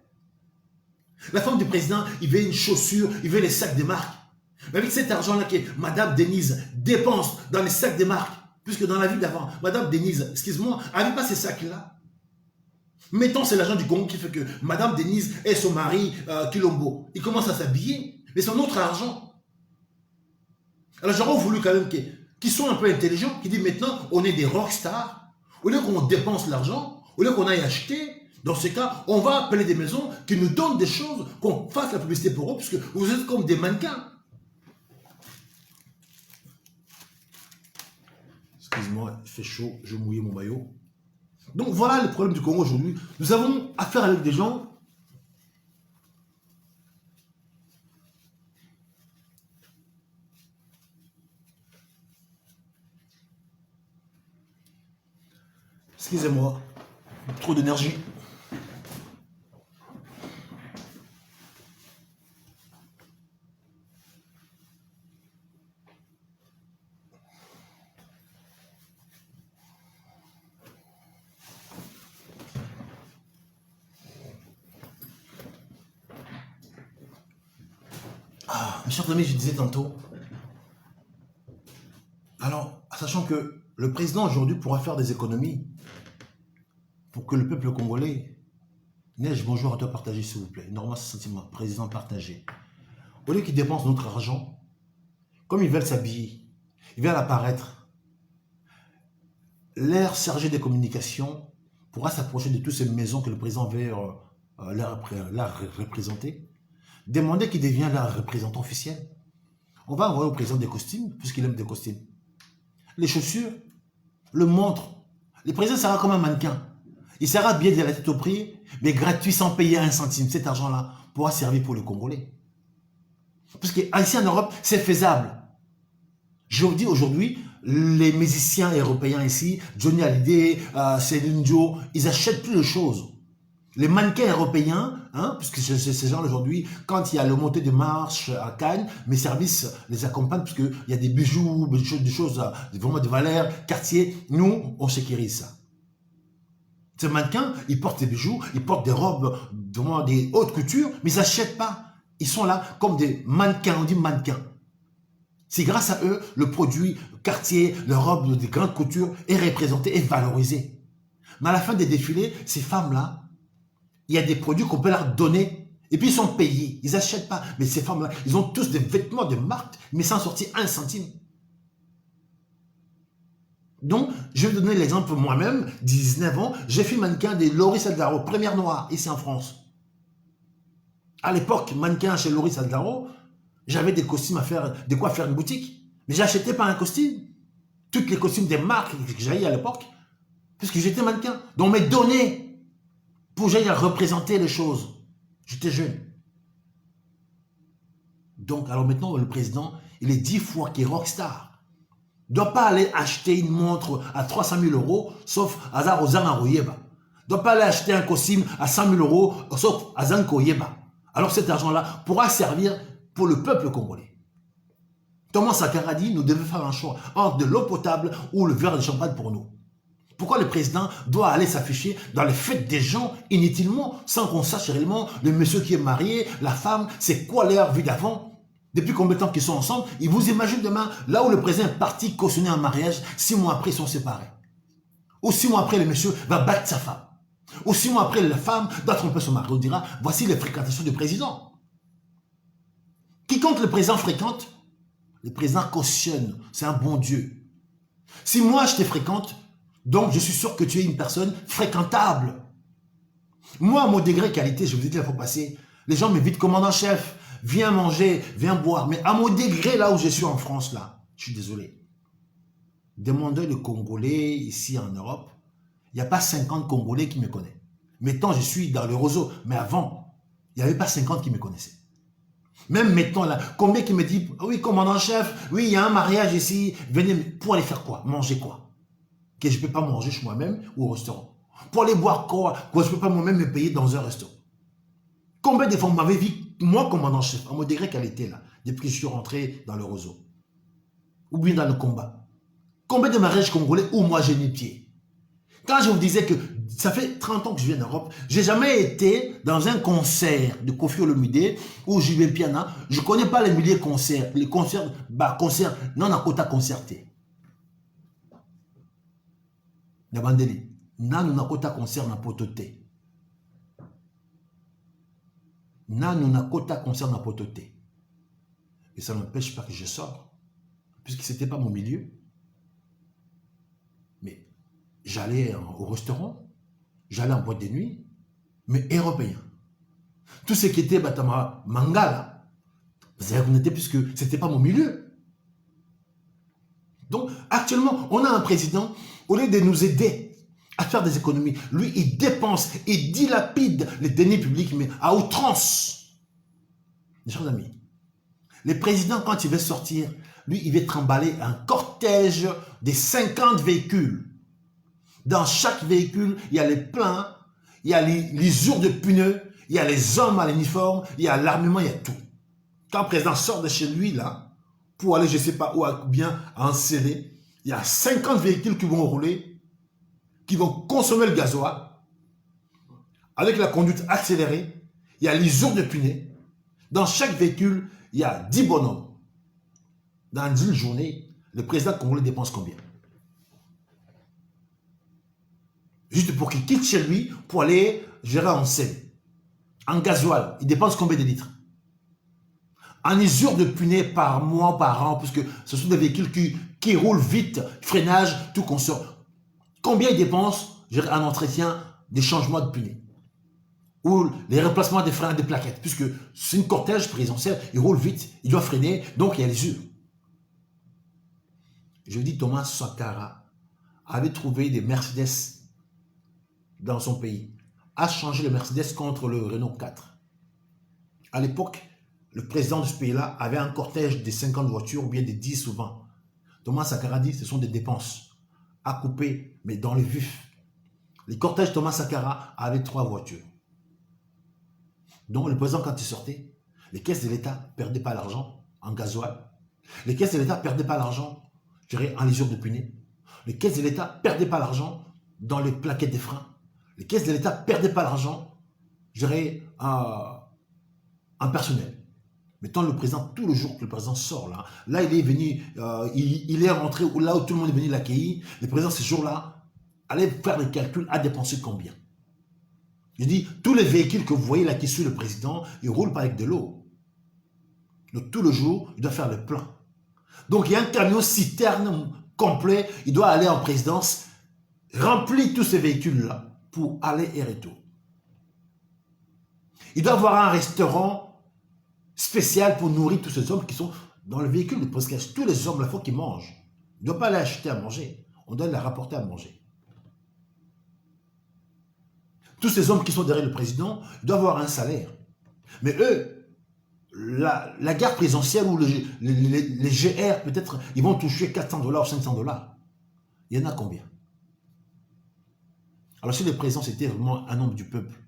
La femme du président, il veut une chaussure, il veut les sacs de marque. Mais avec cet argent-là que madame Denise dépense dans les sacs de marque, puisque dans la vie d'avant, madame Denise, excuse-moi, n'avait pas ces sacs-là. Mettons, c'est l'argent du Congo qui fait que madame Denise et son mari, Kilombo, ils commencent à s'habiller, mais c'est notre argent. Alors j'aurais voulu quand même qu'ils soient un peu intelligents, qui disent maintenant, on est des rockstars, au lieu qu'on dépense l'argent, au lieu qu'on aille acheter, dans ce cas, on va appeler des maisons qui nous donnent des choses, qu'on fasse la publicité pour eux, puisque vous êtes comme des mannequins. Excuse-moi, il fait chaud, je vais mouiller mon maillot. Donc voilà le problème du Congo aujourd'hui. Nous avons affaire avec des gens excusez-moi, trop d'énergie. Mes chers amis, je disais tantôt, alors, sachant que le président aujourd'hui pourra faire des économies pour que le peuple congolais, Neige, bonjour à toi, partagez s'il vous plaît. Normal, ce sentiment, président partagé. Au lieu qu'ils dépensent notre argent, comme ils veulent s'habiller, ils veulent apparaître, l'air chargé des communications pourra s'approcher de toutes ces maisons que le président veut leur représenter. Demander qui devient leur représentant officiel. On va envoyer au président des costumes, puisqu'il aime des costumes. Les chaussures, le montre. Le président sera comme un mannequin. Il sera bien de la tête au prix, mais gratuit sans payer un centime. Cet argent-là pourra servir pour les Congolais. Parce qu'ici en Europe, c'est faisable. Je vous dis aujourd'hui, les musiciens européens ici, Johnny Hallyday, Céline Dion, ils achètent plus de choses. Les mannequins européens, hein, puisque ces gens aujourd'hui, quand il y a le montée de marche à Cannes, mes services les accompagnent, puisqu'il y a des bijoux, des choses vraiment de valeur, quartier, nous, on sécurise ça. Ces mannequins, ils portent des bijoux, ils portent des robes, vraiment des hautes coutures, mais ils n'achètent pas. Ils sont là comme des mannequins, on dit mannequins. C'est grâce à eux, le produit quartier, la robe de grande couture est représenté et valorisé. Mais à la fin des défilés, ces femmes-là, il y a des produits qu'on peut leur donner Et puis ils sont payés, ils n'achètent pas. Mais ces femmes-là, ils ont tous des vêtements de marque, mais sans sortir un centime. Donc, je vais vous donner l'exemple moi-même, 19 ans, j'ai fait mannequin de Loris Aldaro, première noire, ici en France. À l'époque, mannequin chez Loris Aldaro, j'avais des costumes à faire, de quoi faire une boutique. Mais j'achetais pas un costume. Toutes les costumes des marques que j'avais à l'époque, puisque j'étais mannequin. Donc, on m'a donné pour que j'aille représenter les choses. J'étais jeune. Donc, alors maintenant, le président, il est 10 fois qu'il est rockstar. Il ne doit pas aller acheter une montre à 300 000 euros, sauf à Zarozan Royeba. Il ne doit pas aller acheter un costume à 100 000 euros, sauf à Zanko Yeba. Alors cet argent-là pourra servir pour le peuple congolais. Thomas Sankara dit, nous devons faire un choix entre de l'eau potable ou le verre de champagne pour nous. Pourquoi le président doit aller s'afficher dans les fêtes des gens inutilement, sans qu'on sache réellement le monsieur qui est marié, la femme, c'est quoi leur vie d'avant? Depuis combien de temps qu'ils sont ensemble? Ils vous imaginent demain, là où le président est parti cautionner un mariage, 6 mois après ils sont séparés. Ou 6 mois après le monsieur va battre sa femme. Ou 6 mois après la femme doit tromper son mari. On dira, voici les fréquentations du président. Quiconque le président fréquente, le président cautionne. C'est un bon Dieu. Si moi je te fréquente, donc je suis sûr que tu es une personne fréquentable. Moi, à mon degré qualité, je vous ai dit la fois passée, les gens m'invitent commandant-chef, viens manger, viens boire. Mais à mon degré, là où je suis en France, là, je suis désolé. Demandez le Congolais ici en Europe, il n'y a pas 50 Congolais qui me connaissent. Maintenant, je suis dans le réseau, mais avant, il n'y avait pas 50 qui me connaissaient. Même maintenant, là, combien qui me dit, oui, commandant-chef, oui, il y a un mariage ici, venez, pour aller faire quoi? Manger quoi? Que je ne peux pas manger chez moi-même ou au restaurant. Pour aller boire quoi? Que je ne peux pas moi-même me payer dans un restaurant. Combien de fois vous m'avez vu, moi, commandant-chef, à mon degré qualité, là, depuis que je suis rentré dans le réseau, ou bien dans le combat? Combien de mariages congolais où moi j'ai mis pied? Quand je vous disais que ça fait 30 ans que je viens d'Europe, j'ai jamais été dans un concert de Koffi Olomide ou JB Piana. Je ne connais pas les milliers de concerts. Les concerts, concerts, non à quota concerté. Yabandeli, non à quota concert na pototé. Non à quota concert na pototé. Et ça n'empêche pas que je sors, puisque ce n'était pas mon milieu. Mais j'allais au restaurant, j'allais en boîte de nuit, mais européen. Tout ce qui était Batama Mangala, vous avez reconnaître puisque ce n'était pas mon milieu. Donc, actuellement, on a un président, au lieu de nous aider à faire des économies, lui, il dépense, il dilapide les deniers publics, mais à outrance. Mes chers amis, le président, quand il veut sortir, lui, il veut trimballer un cortège de 50 véhicules. Dans chaque véhicule, il y a les pleins, il y a les l'usure de pneus, il y a les hommes à l'uniforme, il y a l'armement, il y a tout. Quand le président sort de chez lui, là, pour aller, je ne sais pas où, bien en CD, il y a 50 véhicules qui vont rouler, qui vont consommer le gasoil, avec la conduite accélérée, il y a l'usure de pneus. Dans chaque véhicule, il y a 10 bonhommes. Dans une journée, le président congolais dépense combien? Juste pour qu'il quitte chez lui pour aller gérer en scène. En gasoil, il dépense combien de litres? En usure de pneus par mois, par an, puisque ce sont des véhicules qui roulent vite, freinage, tout consort. Combien il dépense en entretien des changements de pneus? Ou les remplacements des freins, des plaquettes, puisque c'est une cortège présidentielle, il roule vite, il doit freiner, donc il y a l'usure. Je dis, Thomas Sankara avait trouvé des Mercedes dans son pays, a changé le Mercedes contre le Renault 4. À l'époque, le président de ce pays-là avait un cortège de 50 voitures ou bien de 10 ou 20. Thomas Sankara dit ce sont des dépenses à couper, mais dans le vif. Le cortège Thomas Sankara avait 3 voitures. Donc le président, quand il sortait, les caisses de l'État ne perdaient pas l'argent en gasoil. Les caisses de l'État ne perdaient pas l'argent en l'usure de pneus. Les caisses de l'État ne perdaient pas l'argent dans les plaquettes des freins. Les caisses de l'État ne perdaient pas l'argent, en personnel. Mettons le président, tout le jour que le président sort, là il est venu, il est rentré là où tout le monde est venu l'accueillir. Le président, ce jour-là, allait faire les calculs à dépenser combien. Je dis, tous les véhicules que vous voyez là qui suivent le président, ils ne roulent pas avec de l'eau. Donc tout le jour, il doit faire le plein. Donc il y a un camion citerne complet, il doit aller en présidence, remplir tous ces véhicules-là pour aller et retour. Il doit avoir un restaurant spécial pour nourrir tous ces hommes qui sont dans le véhicule de presque tous les hommes, il faut qu'ils mangent. Il ne doit pas aller acheter à manger, on doit les rapporter à manger. Tous ces hommes qui sont derrière le président, ils doivent avoir un salaire. Mais eux, la garde présidentielle ou les GR, peut-être, ils vont toucher 400 $ ou 500 $. Il y en a combien? Alors si le président c'était vraiment un homme du peuple,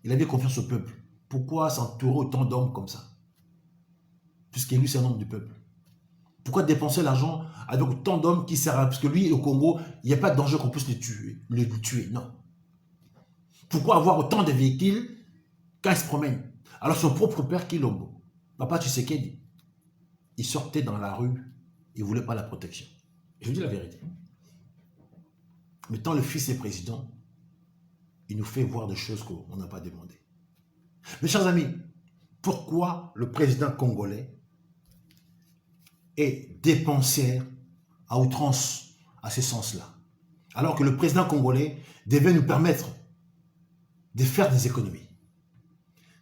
il avait confiance au peuple, pourquoi s'entourer autant d'hommes comme ça? Puisqu'il c'est un homme du peuple. Pourquoi dépenser l'argent avec autant d'hommes qui servent? Parce que lui, au Congo, il n'y a pas de danger qu'on puisse le tuer, non. Pourquoi avoir autant de véhicules quand il se promène? Alors son propre père Kilombo, Papa Tshisekedi, il sortait dans la rue, il ne voulait pas la protection. Je vous dis la vérité. Mais tant le fils est président, il nous fait voir des choses qu'on n'a pas demandées. Mes chers amis, pourquoi le président congolais est dépensière à outrance à ce sens-là? Alors que le président congolais devait nous permettre de faire des économies.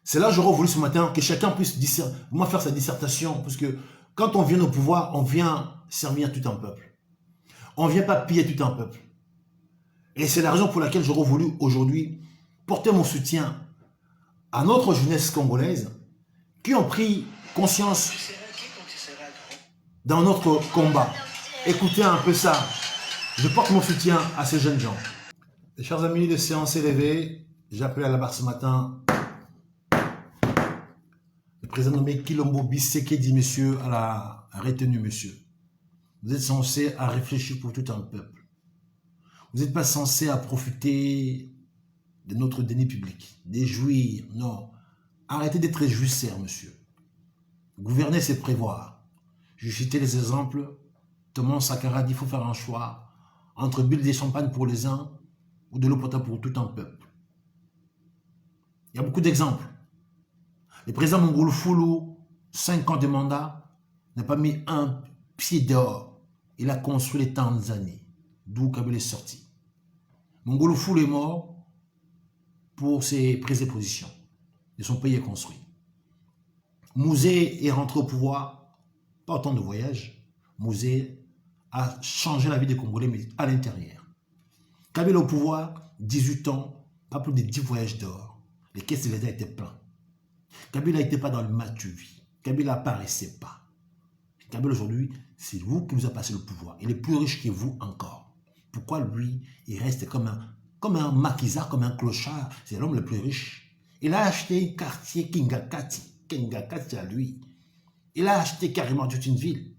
C'est là que j'aurais voulu ce matin que chacun puisse faire sa dissertation, parce que quand on vient au pouvoir, on vient servir tout un peuple. On ne vient pas piller tout un peuple. Et c'est la raison pour laquelle j'aurais voulu aujourd'hui porter mon soutien à notre jeunesse congolaise qui ont pris conscience dans notre combat. Écoutez un peu ça. Je porte mon soutien à ces jeunes gens. Mes chers amis, le séance est levée. J'ai appelé à la barre ce matin le président nommé Kilombo Bisseke dit, monsieur, à la retenue, monsieur. Vous êtes censé à réfléchir pour tout un peuple. Vous n'êtes pas censé à profiter de notre déni public, des jouir, non. Arrêtez d'être jouisseur, monsieur. Gouverner, c'est prévoir. Je vais citer les exemples. Thomas Sankara dit, il faut faire un choix entre bulle des champagnes pour les uns ou de l'eau potable pour tout un peuple. Il y a beaucoup d'exemples. Le président Mongolou, 5 ans de mandat, n'a pas mis un pied dehors. Il a construit les Tanzanie, d'où Kabila est sorti. Mongolou est mort pour ses prises de position. Et son pays est construit. Mouzé est rentré au pouvoir, pas autant de voyages. Mouzé a changé la vie des Congolais, mais à l'intérieur. Kabila au pouvoir, 18 ans, pas plus de 10 voyages dehors. Les caisses de l'État étaient pleines. Kabila n'était pas dans le match de vie. Kabila n'apparaissait pas. Kabila aujourd'hui, c'est vous qui nous a passé le pouvoir. Il est plus riche que vous encore. Pourquoi lui, il reste comme un maquisard, comme un clochard? C'est l'homme le plus riche. Il a acheté un quartier Kingakati. Kingakati à lui. Il a acheté carrément toute une ville.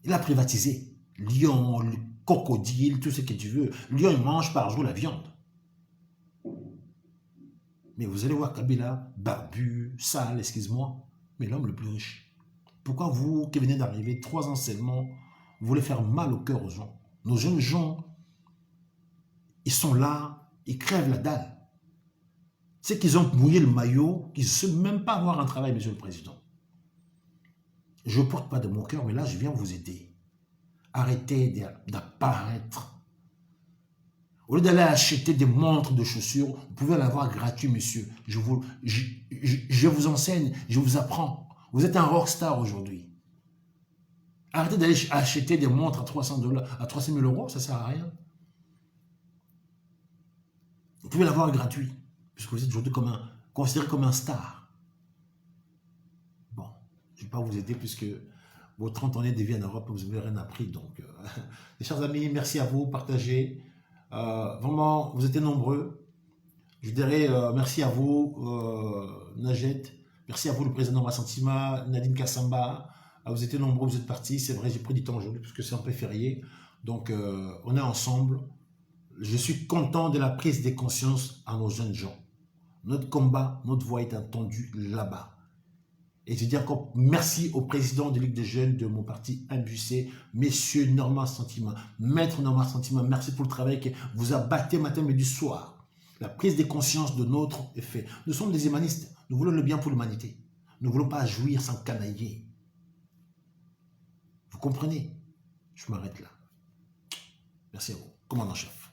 Il a privatisé. Lion, le crocodile, tout ce que tu veux. Lion, il mange par jour la viande. Mais vous allez voir Kabila, barbu, sale, excuse-moi, mais l'homme le plus riche. Pourquoi vous, qui venez d'arriver, 3 ans seulement, vous voulez faire mal au cœur aux gens? Nos jeunes gens, ils sont là, ils crèvent la dalle. C'est qu'ils ont mouillé le maillot, qu'ils ne savent même pas avoir un travail, monsieur le président. Je ne porte pas de mon cœur, mais là, je viens vous aider. Arrêtez d'apparaître. Au lieu d'aller acheter des montres de chaussures, vous pouvez l'avoir gratuit, monsieur. Je vous enseigne, je vous apprends. Vous êtes un rockstar aujourd'hui. Arrêtez d'aller acheter des montres à 300 $, à 300 000 €, ça ne sert à rien. Vous pouvez l'avoir gratuit, puisque vous êtes aujourd'hui considéré comme un star. Bon, je ne vais pas vous aider puisque vos 30 années de vie en Europe, vous n'avez rien appris. Donc, mes chers amis, merci à vous, partagez. Vraiment, vous étiez nombreux. Je dirais merci à vous, Najet. Merci à vous, le président Rassantima, Nadine Kassamba. Vous étiez nombreux, vous êtes partis. C'est vrai, j'ai pris du temps aujourd'hui parce que c'est un peu férié. Donc, on est ensemble. Je suis content de la prise de conscience à nos jeunes gens. Notre combat, notre voix est entendue là-bas. Et je dis encore merci au président de Ligue des Jeunes de mon parti MJC, Messieurs Normand Sentiment, Maître Normand Sentiment, merci pour le travail que vous abattez matin, midi, soir. La prise de conscience de notre effet. Nous sommes des humanistes. Nous voulons le bien pour l'humanité. Nous ne voulons pas jouir sans canailler. Vous comprenez? Je m'arrête là. Merci à vous. Commandant chef.